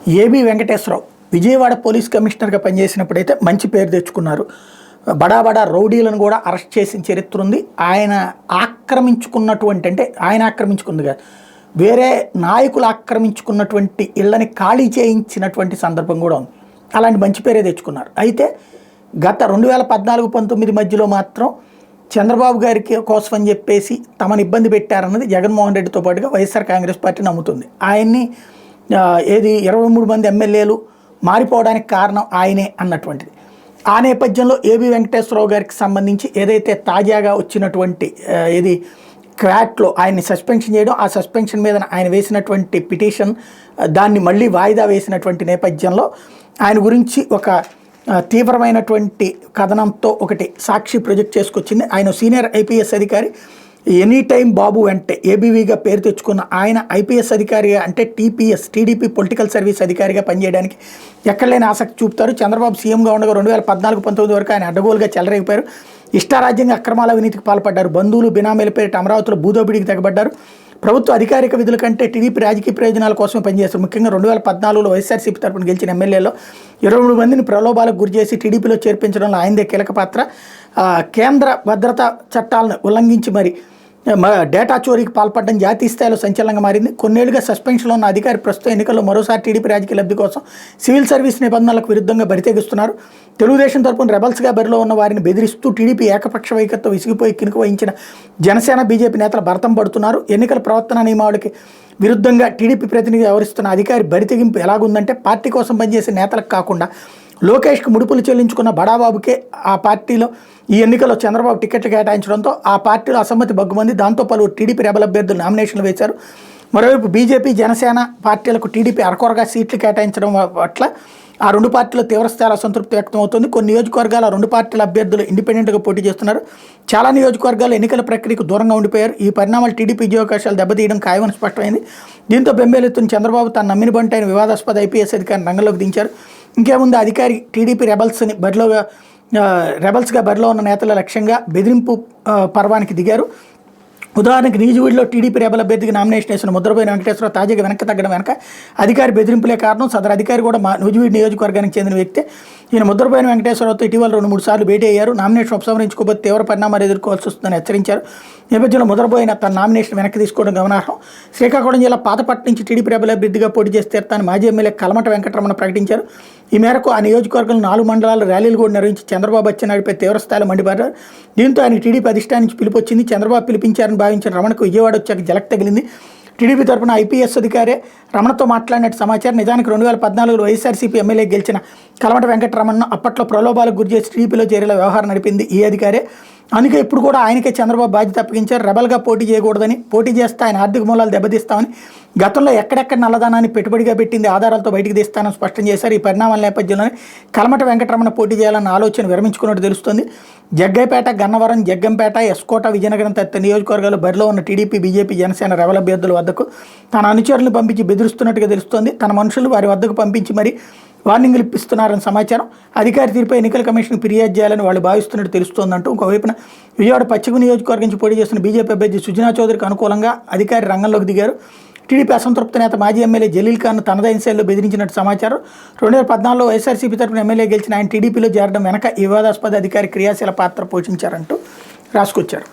AB Venkateswararao Vijayawada police కమిషనర్గా పనిచేసినప్పుడైతే మంచి పేరు తెచ్చుకున్నారు. బడా బడా రౌడీలను కూడా అరెస్ట్ చేసిన చరిత్ర ఉంది. ఆయన ఆక్రమించుకున్నటువంటి, అంటే ఆయన ఆక్రమించుకుంది కాదు, వేరే నాయకులు ఆక్రమించుకున్నటువంటి ఇళ్ళని ఖాళీ చేయించినటువంటి సందర్భం కూడా ఉంది. అలాంటి మంచి పేరే తెచ్చుకున్నారు. అయితే గత 2014-19 మధ్యలో మాత్రం చంద్రబాబు గారికి కోసం అని చెప్పేసి తమను ఇబ్బంది పెట్టారన్నది జగన్మోహన్ రెడ్డితో పాటుగా వైఎస్ఆర్ కాంగ్రెస్ పార్టీ నమ్ముతుంది. ఆయన్ని 23 మంది ఎమ్మెల్యేలు మారిపోవడానికి కారణం ఆయనే అన్నటువంటిది. ఆ నేపథ్యంలో ఏబి వెంకటేశ్వరరావు గారికి సంబంధించి ఏదైతే తాజాగా వచ్చినటువంటి క్వాట్లో ఆయన్ని సస్పెన్షన్ చేయడం, ఆ సస్పెన్షన్ మీద ఆయన వేసినటువంటి పిటిషన్ దాన్ని మళ్ళీ వాయిదా వేసినటువంటి నేపథ్యంలో ఆయన గురించి ఒక తీవ్రమైనటువంటి కథనంతో ఒకటి సాక్షి ప్రొజెక్ట్ చేసుకొచ్చింది. ఆయన సీనియర్ ఐపీఎస్ అధికారి, ఎనీ టైం బాబు అంటే ఏబీవీగా పేరు తెచ్చుకున్న ఆయన ఐపీఎస్ అధికారిగా, అంటే టీడీపీ పొలిటికల్ సర్వీస్ అధికారిగా పనిచేయడానికి ఎక్కడ లేని ఆసక్తి చూపుతారు. చంద్రబాబు సీఎంగా ఉండగా 2014-19 వరకు ఆయన అడ్డగోలుగా చెలరేగిపోయారు. ఇష్టారాజ్యంగా అక్రమాల అవినీతికి పాల్పడ్డారు. బంధువులు బినామీల పేరిట అమరావతిలో భూదోపిడికి తెగబడ్డారు. ప్రభుత్వ అధికారిక విధుల కంటే టీడీపీ రాజకీయ ప్రయోజనాల కోసమే పనిచేస్తారు. ముఖ్యంగా 2014లో వైఎస్ఆర్సీపీ తరపున గెలిచిన ఎమ్మెల్యేలో 23 మందిని ప్రలోభాలకు గురిచేసి టీడీపీలో చేర్పించడంలో ఆయనదే కీలక పాత్ర. కేంద్ర భద్రతా చట్టాలను ఉల్లంఘించి మరి డేటా చోరీకి పాల్పడడం జాతీయ స్థాయిలో సంచలనంగా మారింది. కొన్నేళ్లుగా సస్పెన్షన్లో ఉన్న అధికారి ప్రస్తుతం ఎన్నికల్లో మరోసారి టీడీపీ రాజకీయ లబ్ధి కోసం సివిల్ సర్వీస్ నిబంధనలకు విరుద్ధంగా బరితెగిస్తున్నారు. తెలుగుదేశం తరపున రెబల్స్గా బరిలో ఉన్న వారిని బెదిరిస్తూ టీడీపీ ఏకపక్ష వైఖరితో విసిగిపోయి కినుక వహించిన జనసేన బీజేపీ నేతలు భరతం పడుతున్నారు. ఎన్నికల ప్రవర్తన నియమావళికి విరుద్ధంగా టీడీపీ ప్రతినిధి వ్యవహరిస్తున్న అధికారి బరితెగింపు ఎలాగుందంటే, పార్టీ కోసం పనిచేసే నేతలకు కాకుండా లోకేష్కి ముడుపులు చెల్లించుకున్న బడాబాబుకే ఆ పార్టీలో ఈ ఎన్నికల్లో చంద్రబాబు టికెట్లు కేటాయించడంతో ఆ పార్టీలో అసమ్మతి బగ్గుమంది. దాంతో పలువురు టీడీపీ రెబల్ అభ్యర్థులు నామినేషన్లు వేశారు. మరోవైపు బీజేపీ జనసేన పార్టీలకు టీడీపీ అరకొరగా సీట్లు కేటాయించడం పట్ల ఆ రెండు పార్టీలు తీవ్రస్థాయిలో అసంతృప్తి వ్యక్తం అవుతుంది. కొన్ని నియోజకవర్గాల రెండు పార్టీల అభ్యర్థులు ఇండిపెండెంట్గా పోటీ చేస్తున్నారు. చాలా నియోజకవర్గాలు ఎన్నికల ప్రక్రియకు దూరంగా ఉండిపోయారు. ఈ పరిణామాలు టీడీపీ విజయావకాశాలు దెబ్బతీయడం ఖాయమని స్పష్టమైంది. దీంతో బెంబేలెత్తున్న చంద్రబాబు తన నమ్మిన బంటైన వివాదాస్పద ఐపీఎస్ అధికారిని రంగంలోకి దించారు. ఇంకేముంది, అధికారి టీడీపీ రెబల్స్గా బరిలో ఉన్న నేతల లక్ష్యంగా బెదిరింపు పర్వానికి దిగారు. ఉదాహరణకు నిజువీడిలో టీడీపీ రెబల్ అభ్యర్థికి నామినేషన్ వేసిన ముద్రబోయిన వెంకటేశ్వరరావు తాజాగా వెనక్కి తగ్గడం వెనక అధికారి బెదిరింపులే కారణం. సదరు అధికారి కూడా నిజువీడి నియోజకవర్గానికి చెందిన వ్యక్తే. ఈయన ముద్రబోయిన వెంకటేశ్వరరావుతో ఇటీవల 2-3 సార్లు భేటీ అయ్యారు. నామినేషన్ ఉపసంహరించుకోకపోతే తీవ్ర పరిణామాలు ఎదుర్కోవాల్సి వస్తుందని హెచ్చరించారు. నేపథ్యంలో ముద్రబోయిన తన నామినేషన్ వెనక్కి తీసుకోవడం గమనార్హం. శ్రీకాకుళం జిల్లా పాతపట్నం నుంచి టీడీపీ రెబల్ అభ్యర్థిగా పోటీ చేసి తీరుతానని మాజీ ఎమ్మెల్యే కలమట వెంకటరమణ ప్రకటించారు. ఈ మేరకు ఆ నియోజకవర్గంలో 4 మండలాలు ర్యాలీలు కూడా నిర్వహించి చంద్రబాబు అచ్చెన్నాయుడిపై తీవ్రస్థాయిలో మండిపడ్డారు. దీంతో ఆయన టీడీపీ అధిష్టానం నుంచి పిలుపు వచ్చింది. చంద్రబాబు పిలిపించారని భావించిన రమణకు విజయవాడ వచ్చాక జలక్ తగిలింది. టీడీపీ తరపున ఐపీఎస్ అధికారే రమణతో మాట్లాడినట్టు సమాచారం. నిజానికి 2014లో వైఎస్ఆర్సీపీ ఎమ్మెల్యే గెలిచిన కలమట వెంకటరమణను అప్పట్లో ప్రలోభాలకు గురిచేసి టీడీపీలో చేరేలా వ్యవహారం నడిపింది ఈ అధికారే. అందుకే ఇప్పుడు కూడా ఆయనకే చంద్రబాబు బాధ్యత అప్పగించారు. రెబల్గా పోటీ చేయకూడదని, పోటీ చేస్తే ఆయన ఆర్థిక మూలాలు దెబ్బతీస్తామని, గతంలో ఎక్కడెక్కడ నల్లధనాన్ని పెట్టుబడిగా పెట్టింది ఆధారాలతో బయటికి తీస్తానని స్పష్టం చేశారు. ఈ పరిణామాల నేపథ్యంలోనే కలమట వెంకటరమణ పోటీ చేయాలన్న ఆలోచన విరమించుకున్నట్టు తెలుస్తుంది. జగ్గైపేట, గన్నవరం, జగ్గంపేట, ఎస్కోట, విజయనగరం తదితర నియోజకవర్గాల్లో బరిలో ఉన్న టీడీపీ, బీజేపీ, జనసేన రెబల్ అభ్యర్థుల వద్దకు తన అనుచరులను పంపించి బెదిరిస్తున్నట్టుగా తెలుస్తోంది. తన మనుషులు వారి వద్దకు పంపించి మరి వార్నింగ్లు ఇప్పిస్తున్నారని సమాచారం. అధికారి తీరుపై ఎన్నికల కమిషన్ ఫిర్యాదు చేయాలని వాళ్ళు భావిస్తున్నట్టు తెలుస్తోందంటూ ఇంకోవైపున విజయవాడ పశ్చిమ నియోజకవర్గం నుంచి పోటీ చేస్తున్న బీజేపీ అభ్యర్థి సుజనా చౌదరికి అనుకూలంగా అధికారి రంగంలోకి దిగారు. టీడీపీ అసంతృప్త నేత మాజీ ఎమ్మెల్యే జలీల్ ఖాన్ తనదైన శైలిలో బెదిరించినట్టు సమాచారం. 2014లో వైఎస్ఆర్సీపీ తరపున ఎమ్మెల్యే గెలిచిన ఆయన టీడీపీలో చేరడం వెనక ఈ వివాదాస్పద అధికారి క్రియాశీల పాత్ర పోషించారంటూ రాసుకొచ్చారు.